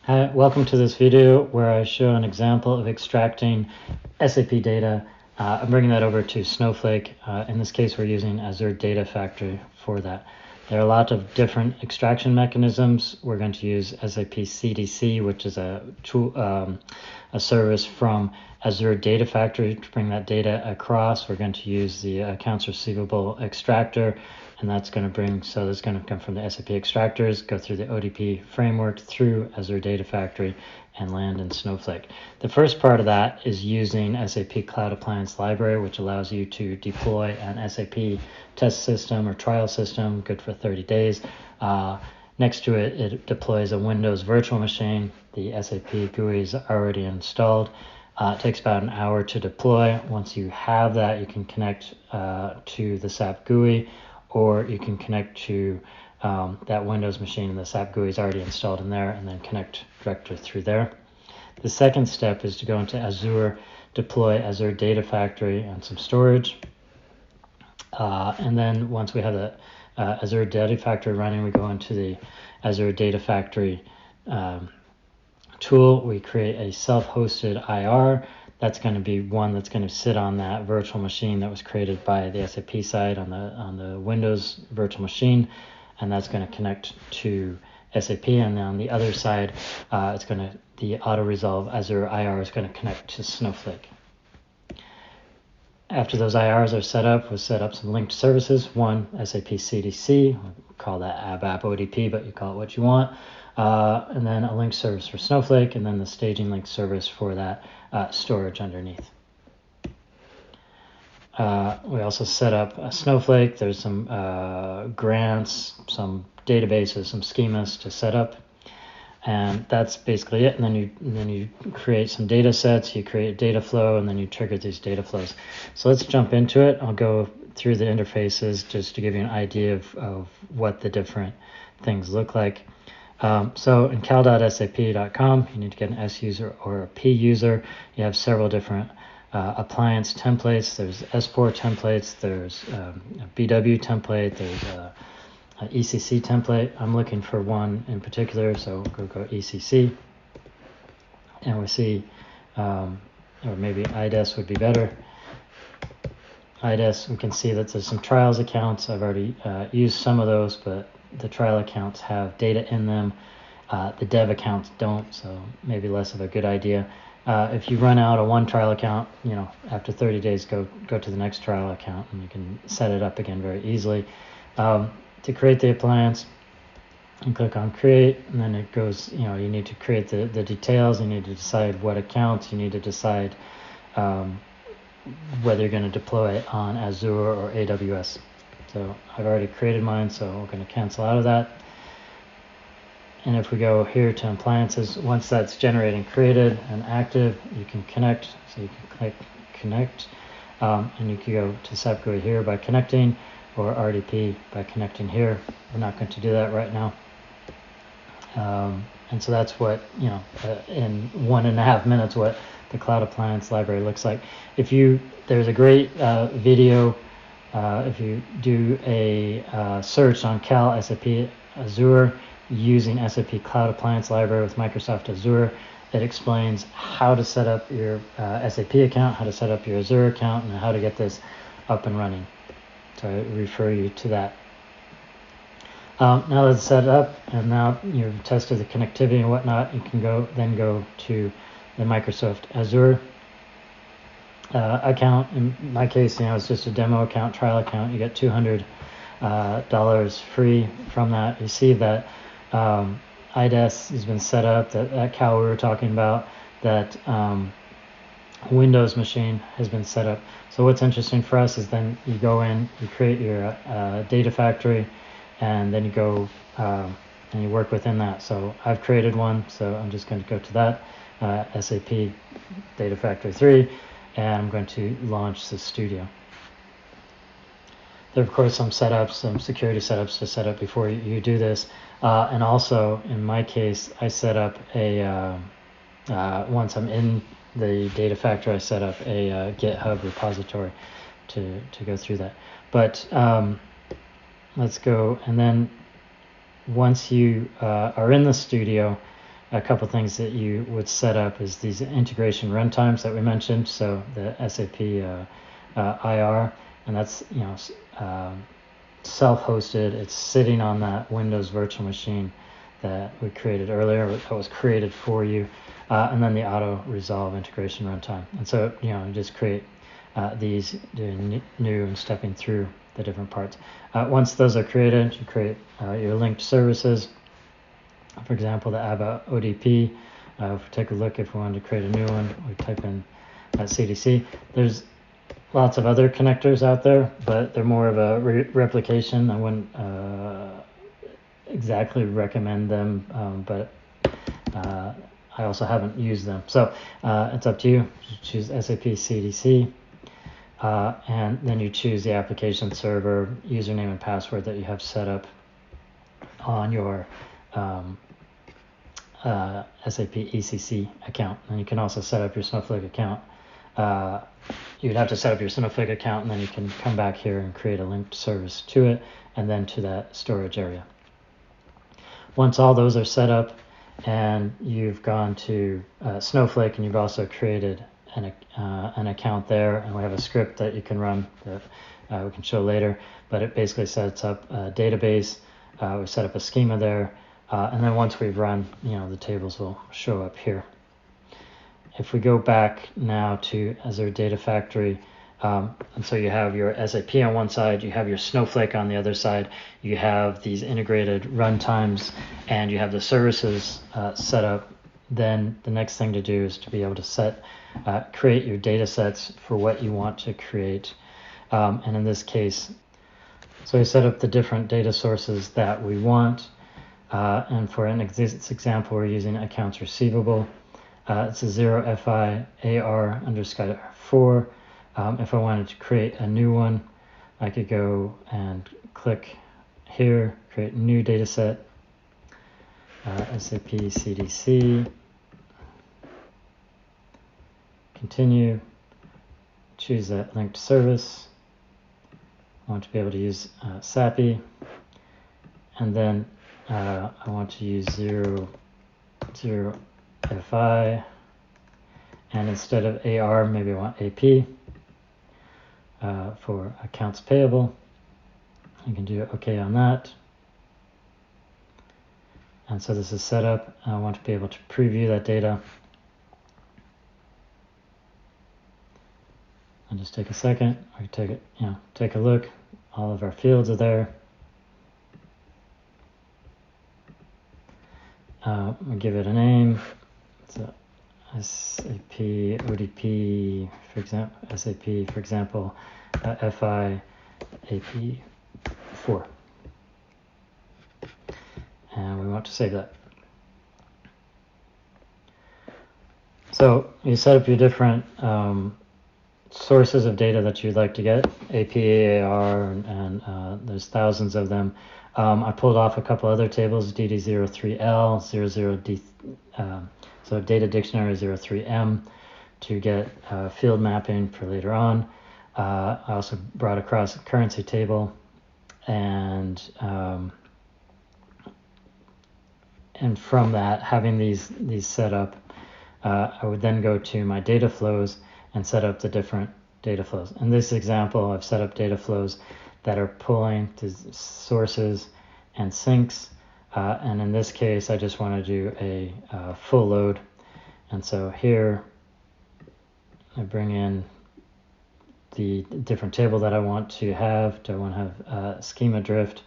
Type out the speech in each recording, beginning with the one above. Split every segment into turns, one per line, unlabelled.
Hi, welcome to this video where I show an example of extracting SAP data. I'm bringing that over to Snowflake. In this case, we're using Azure Data Factory for that. There are a lot of different extraction mechanisms. We're going to use SAP CDC, which is a tool, a service from Azure Data Factory to bring that data across. We're going to use the accounts receivable extractor, and that's going to so that's going to come from the SAP extractors, go through the ODP framework through Azure Data Factory, and land in Snowflake. The first part of that is using SAP Cloud Appliance Library, which allows you to deploy an SAP test system or trial system, good for 30 days. Next to it, it deploys a Windows virtual machine. The SAP GUI is already installed. It takes about an hour to deploy. Once you have that, you can connect to the SAP GUI, or you can connect to that Windows machine, and the SAP GUI is already installed in there, and then connect directly through there. The second step is to go into Azure, deploy Azure Data Factory and some storage. And then once we have the Azure Data Factory running, we go into the Azure Data Factory tool. We create a self-hosted IR. That's going to be one that's going to sit on that virtual machine that was created by the SAP side on the Windows virtual machine, and that's going to connect to SAP. And then on the other side, the auto-resolve Azure IR is going to connect to Snowflake. After those IRs are set up, we'll set up some linked services. One, SAP CDC, we'll call that ABAP ODP, but you call it what you want. And then a linked service for Snowflake, and then the staging link service for that storage underneath. We also set up a Snowflake. There's some grants, some databases, some schemas to set up. And that's basically it. And then you create some data sets, you create data flow, and then you trigger these data flows. So let's jump into it. I'll go through the interfaces just to give you an idea of what the different things look like. So in cal.sap.com, you need to get an S user or a P user. You have several different appliance templates. There's S4 templates, there's a BW template, there's an ECC template. I'm looking for one in particular, so we'll go ECC. And we see, or maybe IDES would be better. IDES, we can see that there's some trials accounts. I've already used some of those, but the trial accounts have data in them. The dev accounts don't, so maybe less of a good idea. If you run out of one trial account, after 30 days, go to the next trial account, and you can set it up again very easily. To create the appliance, and click on create, and then it goes, you need to create the details. You need to decide what accounts. You need to decide whether you're going to deploy it on Azure or AWS. So I've already created mine, so we're going to cancel out of that. And if we go here to appliances, once that's generated, created, and active, you can connect. So you can click connect, and you can go to SAP GUI here by connecting, or RDP by connecting here. We're not going to do that right now. And so that's what, in 1.5 minutes, what the Cloud Appliance Library looks like. There's a great video. If you do a search on Cal SAP Azure using SAP Cloud Appliance Library with Microsoft Azure, it explains how to set up your SAP account, how to set up your Azure account, and how to get this up and running. So I refer you to that. Now that it's set up, and now you've tested the connectivity and whatnot, you can go to the Microsoft Azure account. In my case, it's just a demo account, trial account. You get $200 free from that. You see that IDES has been set up, that Cal we were talking about, that Windows machine has been set up. So what's interesting for us is then you go in, you create your data factory, and then you go and you work within that. So I've created one, so I'm just going to go to that SAP Data Factory 3, and I'm going to launch the studio. There are, of course, some security setups to set up before you do this. And also, in my case, I set up once I'm in the data factory, I set up a GitHub repository to go through that. But let's go, and then once you are in the studio, a couple things that you would set up is these integration runtimes that we mentioned. So the SAP IR, and that's self-hosted. It's sitting on that Windows virtual machine that we created earlier, that was created for you, and then the auto resolve integration runtime. And so you just create these, doing new and stepping through the different parts. Once those are created, you create your linked services. For example, the ABBA ODP. If we take a look, if we wanted to create a new one, we type in CDC. There's lots of other connectors out there, but they're more of a replication. I wouldn't exactly recommend them, but I also haven't used them. So it's up to you. You choose SAP CDC, and then you choose the application server, username and password that you have set up on your SAP ECC account. And you can also set up your Snowflake account. You'd have to set up your Snowflake account, and then you can come back here and create a linked service to it, and then to that storage area. Once all those are set up, and you've gone to Snowflake, and you've also created an account there, and we have a script that you can run that we can show later, but it basically sets up a database. We set up a schema there, and then once we've run, the tables will show up here. If we go back now to Azure Data Factory, and so you have your SAP on one side, you have your Snowflake on the other side, you have these integrated runtimes, and you have the services set up. Then the next thing to do is to be able to create your data sets for what you want to create. And in this case, so we set up the different data sources that we want. And for an example, we're using accounts receivable. It's a 0 FI AR _ 4. If I wanted to create a new one, I could go and click here, create new data set, SAP CDC, continue, choose that linked service. I want to be able to use SAP, and then I want to use 0 FI, and instead of AR, maybe I want AP for accounts payable. You can do OK on that. And so this is set up. I want to be able to preview that data. I'll just take a second. I take it, take a look. All of our fields are there. We give it a name. So SAP ODP, for example, SAP, for example, FI AP 4. And we want to save that. So you set up your different sources of data that you'd like to get, AP, AR, and there's thousands of them. I pulled off a couple other tables, DD03L, 00D, so data dictionary 03M, to get field mapping for later on. I also brought across a currency table, and from that, having these set up, I would then go to my data flows and set up the different data flows. In this example, I've set up data flows that are pulling to sources and sinks, and in this case, I just want to do a full load. And so here, I bring in the different table that I want to have. Do I want to have schema drift?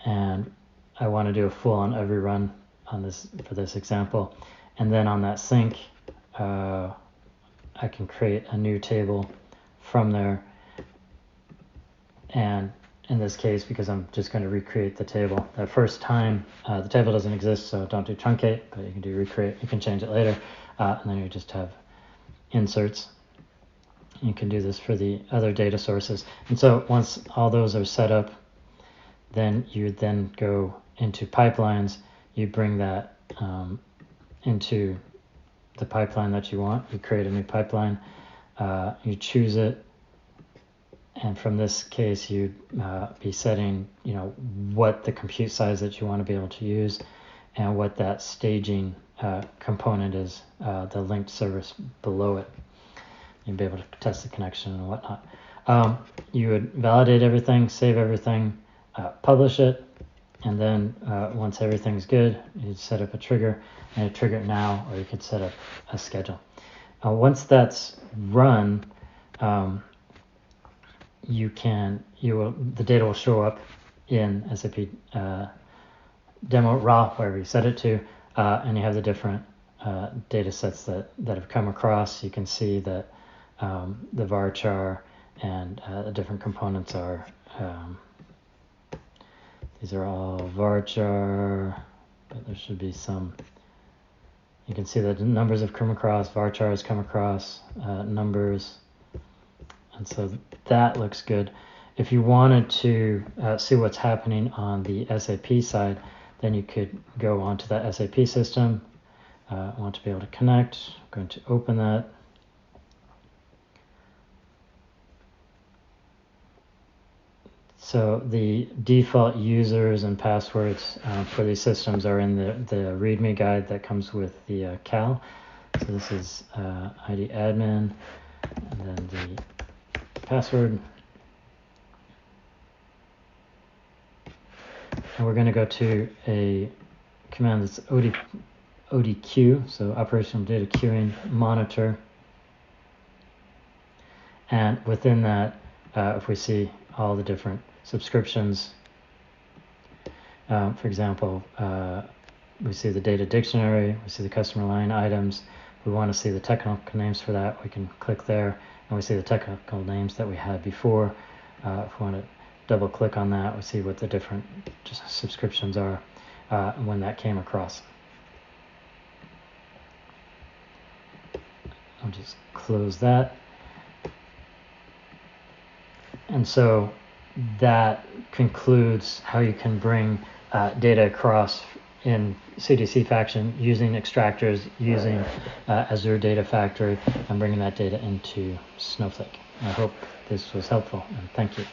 And I want to do a full on every run on this for this example. And then on that sink, I can create a new table from there. And in this case, because I'm just going to recreate the table, that first time the table doesn't exist, so don't do truncate, but you can do recreate. You can change it later, and then you just have inserts. You can do this for the other data sources. And so once all those are set up, then you then go into pipelines. You bring that into the pipeline that you want. You create a new pipeline. You choose it. And from this case, you'd be setting, what the compute size that you want to be able to use. and what that staging component is, the linked service below it. You'll be able to test the connection and whatnot. You would validate everything, save everything, publish it, and then once everything's good, you'd set up a trigger, and you trigger it now, or you could set up a schedule. Once that's run, the data will show up in SAP demo raw, wherever you set it to, and you have the different data sets that have come across. You can see that the varchar and the different components are, these are all varchar, but there should be some, you can see that the numbers have come across, varchar has come across, numbers, and so that looks good. If you wanted to see what's happening on the SAP side, then you could go onto that SAP system. I want to be able to connect. I'm going to open that. So the default users and passwords for these systems are in the README guide that comes with the CAL. So this is ID admin, and then the password. And we're going to go to a command that's ODQ, so operational data queuing monitor. And within that, if we see all the different subscriptions, for example, we see the data dictionary, we see the customer line items. We want to see the technical names for that. We can click there, and we see the technical names that we had before. If we want to double click on that, we see what the different subscriptions are when that came across. I'll just close that. And so that concludes how you can bring data across in CDC Faction using extractors, using Azure Data Factory, and bringing that data into Snowflake. I hope this was helpful, and thank you.